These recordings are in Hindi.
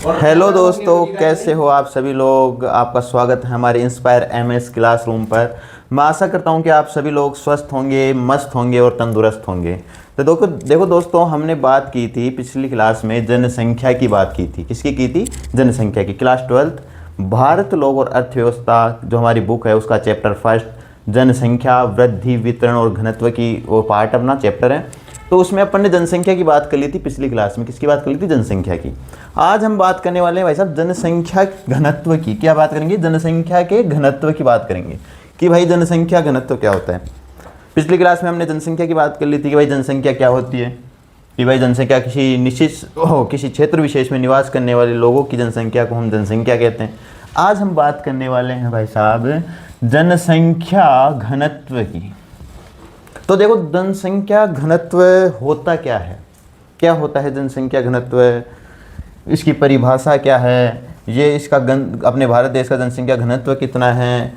हेलो दोस्तों, कैसे हो आप सभी लोग। आपका स्वागत है हमारे इंस्पायर एमएस क्लासरूम पर। मैं आशा करता हूं कि आप सभी लोग स्वस्थ होंगे, मस्त होंगे और तंदुरुस्त होंगे। तो देखो दोस्तों, हमने बात की थी पिछली क्लास में, जनसंख्या की बात की थी। किसकी की थी? जनसंख्या की। क्लास 12 भारत, लोग और अर्थव्यवस्था जो हमारी बुक है उसका चैप्टर फर्स्ट, जनसंख्या वृद्धि, वितरण और घनत्व की वो पार्ट अपना चैप्टर है। तो उसमें अपन ने जनसंख्या की बात कर ली थी पिछली क्लास में। किसकी बात कर ली थी? जनसंख्या की। आज हम बात करने वाले हैं भाई साहब जनसंख्या घनत्व की। क्या बात करेंगे? जनसंख्या के घनत्व की बात करेंगे कि भाई जनसंख्या घनत्व क्या होता है। पिछली क्लास में हमने जनसंख्या की बात कर ली थी कि भाई जनसंख्या क्या होती है, कि भाई जनसंख्या किसी निश्चित किसी क्षेत्र विशेष में निवास करने वाले लोगों की जनसंख्या को हम जनसंख्या कहते हैं। आज हम बात करने वाले हैं भाई साहब जनसंख्या घनत्व की। तो देखो, जनसंख्या घनत्व होता क्या है, क्या होता है जनसंख्या घनत्व, इसकी परिभाषा क्या है, ये इसका अपने भारत देश का जनसंख्या घनत्व कितना है,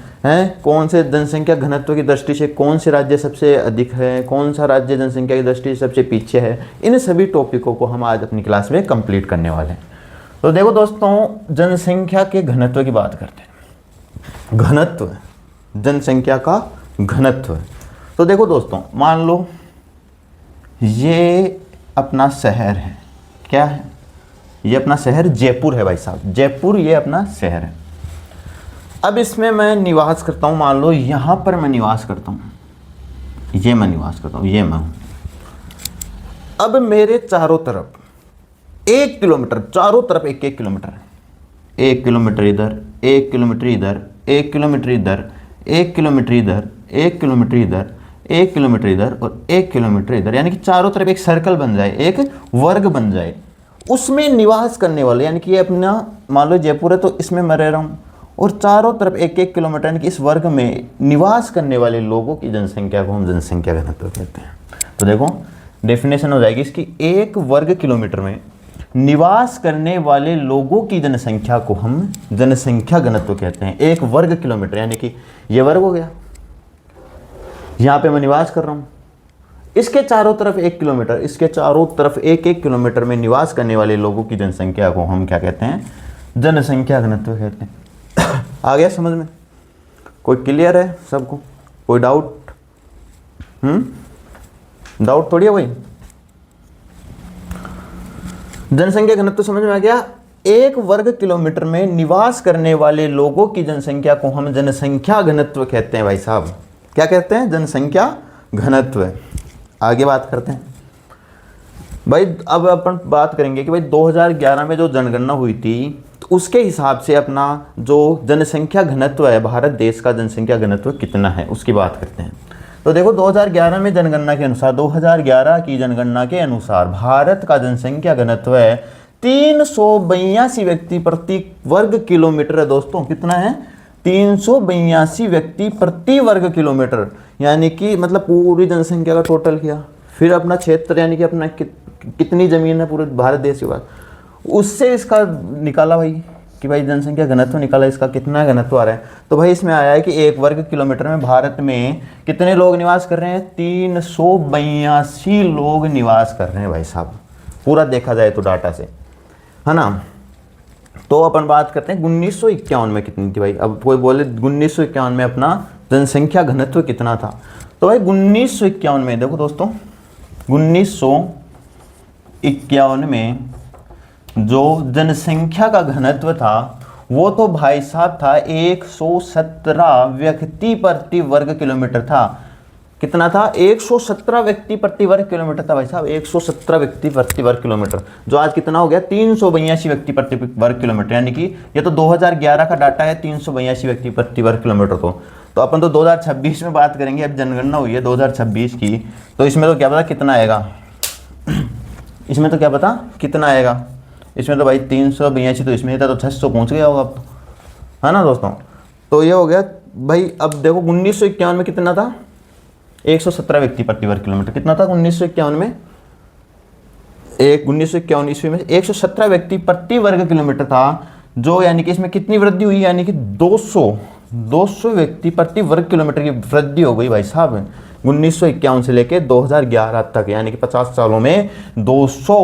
कौन से जनसंख्या घनत्व की दृष्टि से कौन से राज्य सबसे अधिक है, कौन सा राज्य जनसंख्या की दृष्टि से सबसे पीछे है। इन सभी टॉपिकों को हम आज अपनी क्लास में कंप्लीट करने वाले हैं। तो देखो दोस्तों, जनसंख्या के घनत्व की बात करते हैं। घनत्व, जनसंख्या का घनत्व। तो देखो दोस्तों, मान लो ये अपना शहर है। क्या है? ये अपना शहर जयपुर है भाई साहब। जयपुर ये अपना शहर है। अब इसमें मैं निवास करता हूँ। मान लो यहाँ पर मैं निवास करता हूँ, ये मैं निवास करता हूँ, ये मैं हूँ। अब मेरे चारों तरफ 1 किलोमीटर, चारों तरफ 1-1 किलोमीटर है। 1 किलोमीटर इधर, 1 किलोमीटर इधर, 1 किलोमीटर इधर, 1 किलोमीटर इधर, 1 किलोमीटर इधर, 1 किलोमीटर इधर और 1 किलोमीटर इधर, यानी कि चारों तरफ एक सर्कल बन जाए, एक वर्ग बन जाए। उसमें निवास करने वाले, यानी कि ये अपना मान लो जयपुर है तो इसमें मैं रह रहा हूँ, और चारों तरफ 1-1 किलोमीटर यानी कि इस वर्ग में निवास करने वाले लोगों की जनसंख्या को हम जनसंख्या घनत्व कहते हैं। तो देखो डेफिनेशन हो जाएगी इसकी, 1 वर्ग किलोमीटर में निवास करने वाले लोगों की जनसंख्या को हम जनसंख्या घनत्व कहते हैं। 1 वर्ग किलोमीटर यानी कि ये वर्ग हो गया, यहाँ पे मैं निवास कर रहा हूँ। इसके चारों तरफ 1 किलोमीटर, इसके चारों तरफ 1-1 किलोमीटर में निवास करने वाले लोगों की जनसंख्या को हम क्या कहते हैं? जनसंख्या घनत्व कहते हैं। आ गया समझ में? कोई क्लियर है सबको? कोई डाउट? डाउट थोड़ी है कोई? जनसंख्या घनत्व समझ में आ गया? 1 वर्ग किलोमीटर में निवास करने वाले लोगों की जनसंख्या को हम जनसंख्या घनत्व कहते हैं भाई साहब। क्या कहते हैं? जनसंख्या घनत्व। आगे बात करते हैं भाई। अब अपन बात करेंगे कि भाई 2011 में जो जनगणना हुई थी तो उसके हिसाब से अपना जो जनसंख्या घनत्व है, भारत देश का जनसंख्या घनत्व कितना है उसकी बात करते हैं। तो देखो 2011 में जनगणना के अनुसार, 2011 की जनगणना के अनुसार भारत का जनसंख्या घनत्व है 382 व्यक्ति प्रति वर्ग किलोमीटर है दोस्तों। कितना है? 382 व्यक्ति प्रति वर्ग किलोमीटर, यानी कि मतलब पूरी जनसंख्या का टोटल किया। फिर अपना क्षेत्र यानी कि अपना कितनी ज़मीन है पूरे भारत देश के बाद, उससे इसका निकाला भाई कि भाई जनसंख्या घनत्व निकाला, इसका कितना घनत्व आ रहा है। तो भाई इसमें आया है कि 1 वर्ग किलोमीटर में भारत में कितने लोग निवास कर रहे हैं? 382 लोग निवास कर रहे हैं भाई साहब, पूरा देखा जाए तो डाटा से, है ना। तो अपन बात करते हैं 1951 में कितनी थी भाई। अब कोई बोले 1951 में अपना जनसंख्या घनत्व कितना था, तो भाई 1951 में देखो दोस्तों, 1951 में जो जनसंख्या का घनत्व था वो तो भाई साहब था 117 व्यक्ति प्रति वर्ग किलोमीटर था। कितना था? 117 व्यक्ति प्रति वर्ग किलोमीटर था भाई साहब। 117 व्यक्ति प्रति वर्ग किलोमीटर, जो आज कितना हो गया? 382 व्यक्ति प्रति वर्ग किलोमीटर, यानी कि ये तो 2011 का डाटा है 382 व्यक्ति प्रति वर्ग किलोमीटर को। तो अपन तो 2026 में बात करेंगे। अब जनगणना हुई है 2026 की, तो इसमें तो क्या पता कितना आएगा, इसमें तो क्या पता कितना आएगा। इसमें तो भाई 382 तो इसमें था, तो 600 पहुँच गया होगा अब तो, है ना दोस्तों। तो ये हो गया भाई। अब देखो 1951 में कितना था? 117 व्यक्ति प्रति वर्ग किलोमीटर। कितना था 1951 में? 1951 ईस्वी में 117 व्यक्ति प्रति वर्ग किलोमीटर था, जो यानी कि इसमें कितनी वृद्धि हुई? यानी कि 200 व्यक्ति प्रति वर्ग किलोमीटर की वृद्धि हो गई भाई साहब 1951 से लेके 2011 तक, यानी कि 50 सालों में 200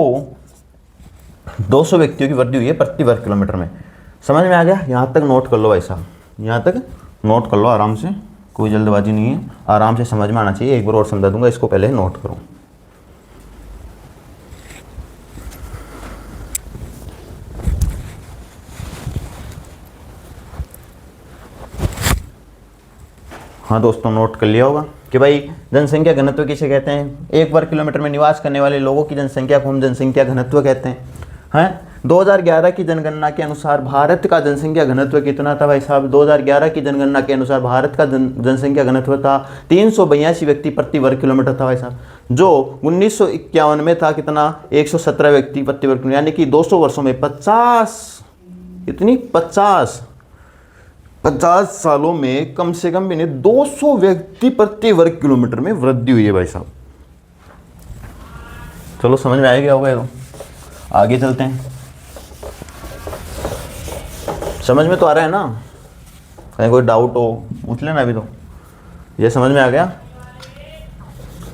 200 व्यक्तियों की वृद्धि हुई है प्रति वर्ग किलोमीटर में। समझ में आ गया? यहाँ तक नोट कर लो भाई साहब, यहाँ तक नोट कर लो आराम से, कोई जल्दबाजी नहीं है, आराम से समझ में आना चाहिए। एक बार और समझा दूंगा, इसको पहले नोट करो। हाँ दोस्तों, नोट कर लिया होगा कि भाई जनसंख्या घनत्व किसे कहते हैं? एक वर्ग किलोमीटर में निवास करने वाले लोगों की जनसंख्या को हम जनसंख्या घनत्व कहते हैं। 2011 की जनगणना के अनुसार भारत का जनसंख्या घनत्व कितना था भाई साहब? 2011 की जनगणना के अनुसार भारत का जनसंख्या घनत्व था 382 व्यक्ति प्रति वर्ग किलोमीटर था भाई साहब, जो 1951 में था कितना? 117 व्यक्ति प्रति वर्ग किलोमीटर, यानी कि 200 वर्षों में 50 सालों में कम से कम भी नहीं 200 व्यक्ति प्रति वर्ग किलोमीटर में वृद्धि हुई है भाई साहब। चलो समझ में आएगा होगा, तो आगे चलते हैं। समझ में तो आ रहा है ना? कहीं कोई डाउट हो पूछ लेना अभी। तो ये समझ में आ गया?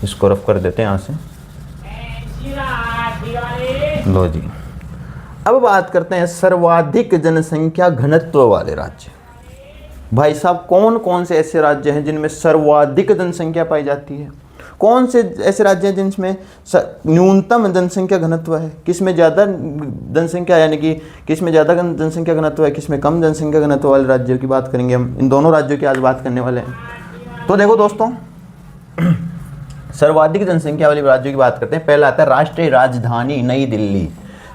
इसको रफ कर देते हैं यहाँ से। लो जी, अब बात करते हैं सर्वाधिक जनसंख्या घनत्व वाले राज्य। भाई साहब, कौन कौन से ऐसे राज्य हैं जिनमें सर्वाधिक जनसंख्या पाई जाती है? कौन से ऐसे राज्य हैं जिनमें न्यूनतम जनसंख्या घनत्व है? किसमें ज़्यादा जनसंख्या, यानी कि किसमें ज़्यादा जनसंख्या घनत्व है, किसमें कम जनसंख्या घनत्व वाले राज्यों की बात करेंगे हम। इन दोनों राज्यों की आज बात करने वाले हैं। तो देखो दोस्तों, सर्वाधिक जनसंख्या वाले राज्यों की बात करते हैं। पहला आता है राष्ट्रीय राजधानी नई दिल्ली,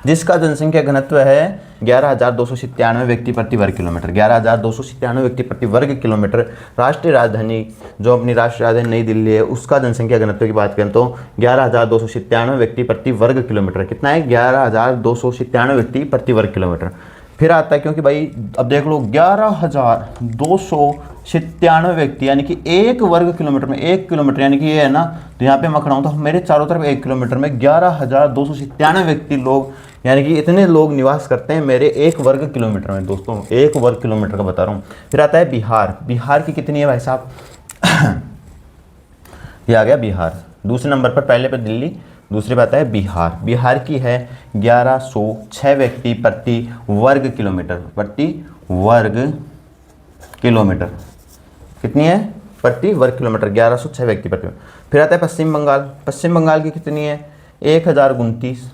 जिसका जनसंख्या घनत्व है 11,297 व्यक्ति प्रति वर्ग किलोमीटर। 11,297 व्यक्ति प्रति वर्ग किलोमीटर। राष्ट्रीय राजधानी, जो अपनी राष्ट्रीय राजधानी नई दिल्ली है, उसका जनसंख्या घनत्व की बात करें तो 11,297 व्यक्ति प्रति वर्ग किलोमीटर। कितना है? 11,297 व्यक्ति प्रति वर्ग किलोमीटर। फिर आता है, क्योंकि भाई अब देख लो 11,297 व्यक्ति, यानी कि एक वर्ग किलोमीटर में, 1 किलोमीटर यानी कि ये है ना, तो यहाँ पे मैं खड़ा हूँ तो मेरे चारों तरफ 1 किलोमीटर में 11,297 व्यक्ति लोग, यानी कि इतने लोग निवास करते हैं मेरे 1 वर्ग किलोमीटर में। दोस्तों 1 वर्ग किलोमीटर का बता रहा हूँ। फिर आता है बिहार। बिहार की कितनी है भाई साहब? ये आ गया बिहार दूसरे नंबर पर, पहले पर दिल्ली, दूसरी बात है बिहार। बिहार की है 1106 व्यक्ति प्रति वर्ग किलोमीटर। प्रति वर्ग किलोमीटर कितनी है? प्रति वर्ग किलोमीटर 1106 व्यक्ति प्रति। फिर आता है पश्चिम बंगाल। पश्चिम बंगाल की कितनी है? 1029।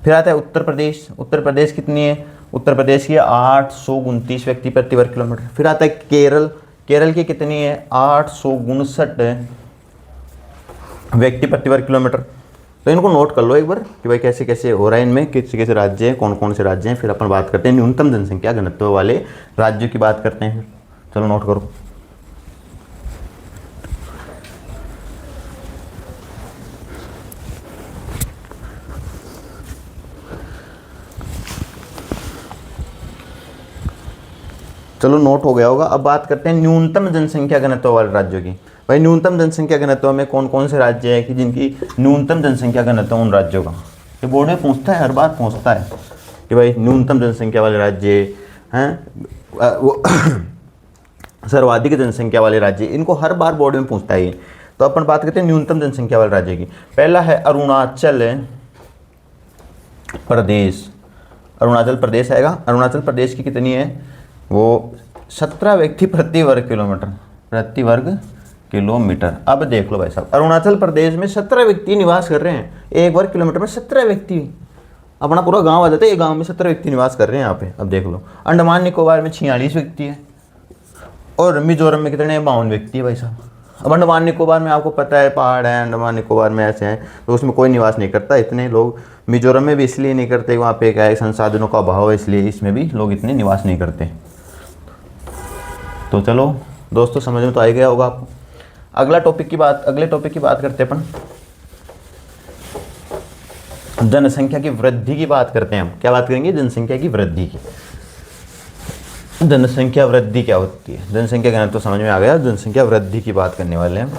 फिर आता है उत्तर प्रदेश। उत्तर प्रदेश कितनी है? उत्तर प्रदेश की 829 व्यक्ति प्रति वर्ग किलोमीटर। फिर आता है केरल। केरल की कितनी है? 859 व्यक्ति प्रति वर्ग किलोमीटर। तो इनको नोट कर लो एक बार कि भाई कैसे कैसे हो रहा है, इनमें कैसे कैसे राज्य हैं, कौन कौन से राज्य हैं। फिर अपन बात करते हैं न्यूनतम जनसंख्या घनत्व वाले राज्यों की बात करते हैं। चलो नोट करो। चलो नोट हो गया होगा। अब बात करते हैं न्यूनतम जनसंख्या घनत्व वाले राज्यों की। भाई न्यूनतम जनसंख्या घनत्व में कौन कौन से राज्य हैं कि जिनकी न्यूनतम जनसंख्या घनत्व उन राज्यों का? ये बोर्ड में पूछता है, हर बार पूछता है कि भाई न्यूनतम जनसंख्या वाले राज्य हैं, वो सर्वाधिक जनसंख्या वाले राज्य, इनको हर बार बोर्ड में पूछता है ये। तो अपन बात करते हैं न्यूनतम जनसंख्या वाले राज्य की। पहला है अरुणाचल प्रदेश। अरुणाचल प्रदेश आएगा। अरुणाचल प्रदेश की कितनी है? वो 17 व्यक्ति प्रति वर्ग किलोमीटर। प्रति वर्ग किलोमीटर। अब देख लो भाई साहब, अरुणाचल प्रदेश में 17 व्यक्ति निवास कर रहे हैं। 1 वर्ग किलोमीटर में 17 व्यक्ति, अपना पूरा गांव आ जाता है। एक गांव में 17 व्यक्ति निवास कर रहे हैं यहाँ पे। अब देख लो, अंडमान निकोबार में 46 व्यक्ति है और मिजोरम में कितने? 52 व्यक्ति है भाई साहब। अब अंडमान निकोबार में आपको पता है पहाड़ है, अंडमान निकोबार में ऐसे हैं, तो उसमें कोई निवास नहीं करता इतने लोग। मिजोरम में भी इसलिए नहीं करते, वहाँ पे क्या है, संसाधनों का अभाव है, इसलिए इसमें भी लोग इतने निवास नहीं करते। तो चलो दोस्तों, समझ में तो आ गया होगा आपको। अगले टॉपिक की बात करते हैं अपन, जनसंख्या की वृद्धि की बात करते हैं हम। क्या बात करेंगे? जनसंख्या की वृद्धि की। जनसंख्या वृद्धि क्या होती है? जनसंख्या घनत्व तो समझ में आ गया, जनसंख्या वृद्धि की बात करने वाले हैं।